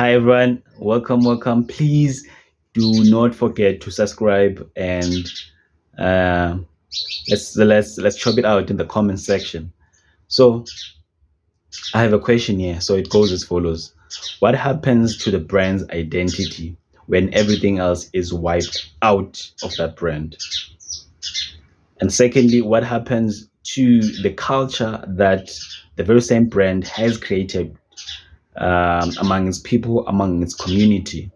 Hi everyone, welcome. Please do not forget to subscribe and uh, let's chop it out in the comment section. So I have a question here. So it goes as follows: what happens to the brand's identity when everything else is wiped out of that brand? And secondly, what happens to the culture that the very same brand has created among its people, among its community?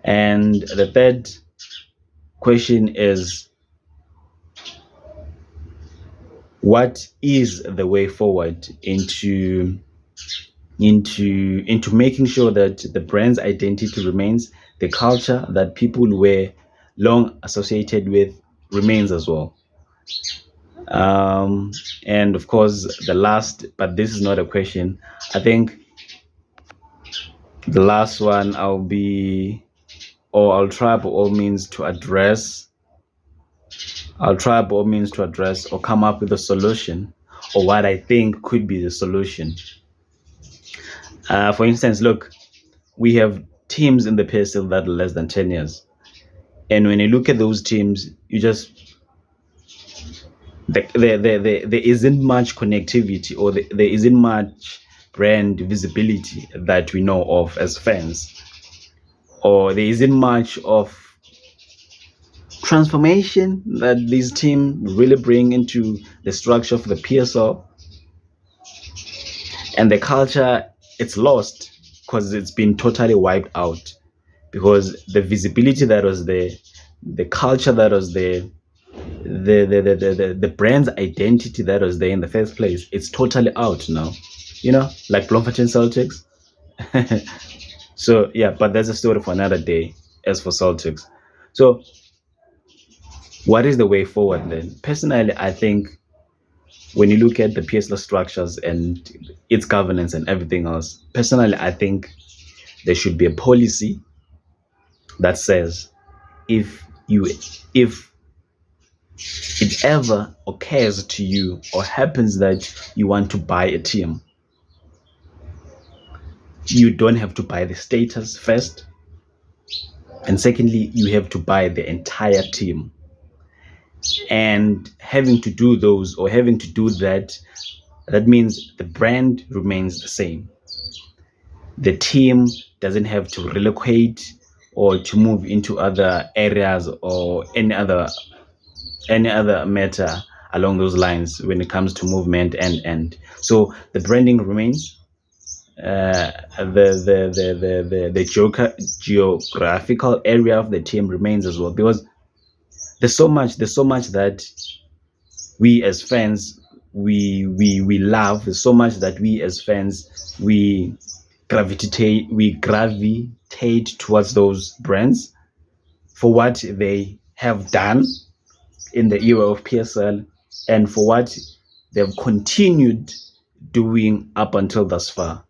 And the third question is, what is the way forward into making sure that the brand's identity remains, the culture that people were long associated with remains as well. And of course, the last, but this is not a question. I think the last one I'll try by all means to address. I'll try by all means to address or come up with a solution, or what I think could be the solution. For instance, look, we have teams in the PSL that are less than 10 years. And when you look at those teams, you just, there isn't much connectivity, or there isn't much brand visibility that we know of as fans, or there isn't much of transformation that these teams really bring into the structure of the PSL. And the culture, it's lost because it's been totally wiped out, because the visibility that was there, the culture that was there, the brand's identity that was there in the first place, it's totally out now, like Bloemfontein Celtics. So yeah, but that's a story for another day. As for Celtics, so what is the way forward then? Personally, I think when you look at the PSL structures and its governance and everything else, personally, I think there should be a policy that says, if it ever occurs to you or happens that you want to buy a team, you don't have to buy the status first, and secondly, you have to buy the entire team. And having to do those, or having to do that, that means the brand remains the same. The team doesn't have to relocate or to move into other areas or any other matter along those lines when it comes to movement, and so the branding remains. The geographical area of the team remains as well, because there's so much that we as fans we love. There's so much that we as fans we gravitate towards those brands for what they have done in the era of PSL, and for what they've continued doing up until thus far.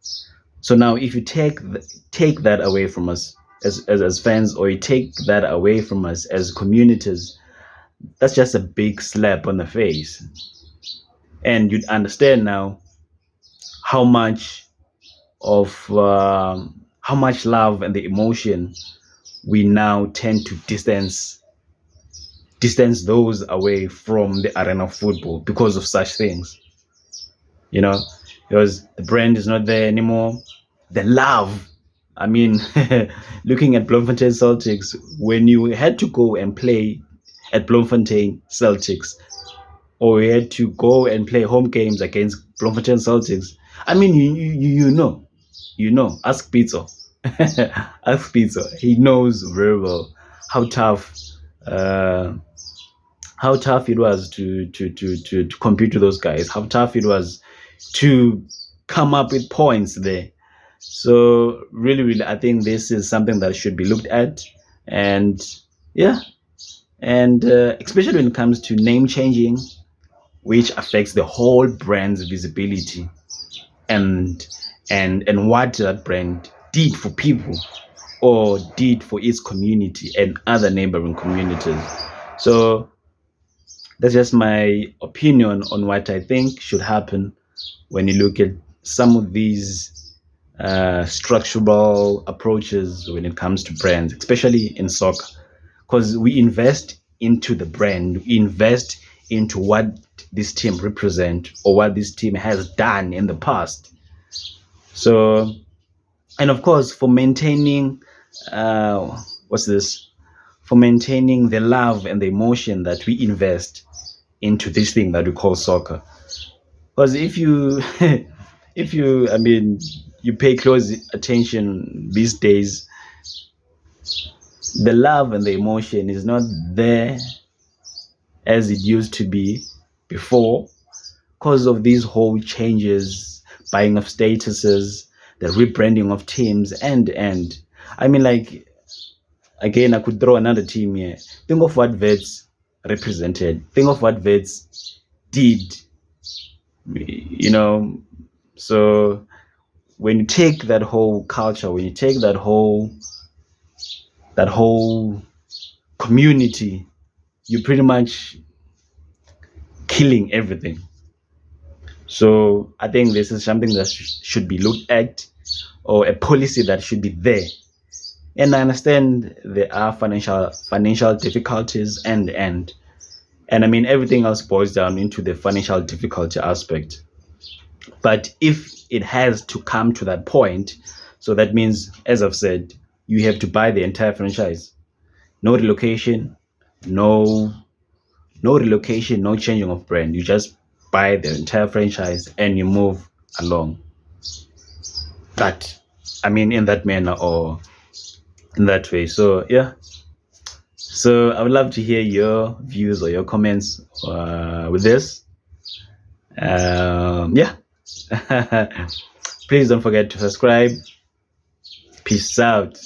So now, if you take that away from us as fans, or you take that away from us as communities, that's just a big slap on the face. And you'd understand now how much love and the emotion we now tend to distance those away from the arena of football because of such things. Because the brand is not there anymore. The love, I mean, looking at Bloemfontein Celtics, when you had to go and play at Bloemfontein Celtics, or you had to go and play home games against Bloemfontein Celtics, I mean, ask Pizzo. Ask Pizzo. He knows very well how tough it was to compete with those guys, how tough it was to come up with points there. So really, I think this is something that should be looked at. And yeah, and especially when it comes to name changing, which affects the whole brand's visibility, and what that brand did for people, or did for its community and other neighboring communities. So that's just my opinion on what I think should happen when you look at some of these structural approaches when it comes to brands, especially in soccer, because we invest into the brand, we invest into what this team represent or what this team has done in the past. So, and of course, for maintaining, what's this? For maintaining the love and the emotion that we invest into this thing that we call soccer. Because if you, if you, I mean, you pay close attention these days, the love and the emotion is not there as it used to be before because of these whole changes, buying of statuses, the rebranding of teams, and I mean, like, again, I could throw another team here. Think of what Vets represented. Think of what Vets did. You know, so when you take that whole culture, when you take that whole community, you're pretty much killing everything. So I think this is something that should be looked at, or a policy that should be there. And I understand there are financial difficulties, and I mean, everything else boils down into the financial difficulty aspect. But if it has to come to that point, so that means, as I've said, you have to buy the entire franchise. No relocation, no relocation, no changing of brand. You just buy the entire franchise and you move along. But I mean, in that manner or in that way. So yeah. So I would love to hear your views or your comments with this. Yeah. Please don't forget to subscribe. Peace out.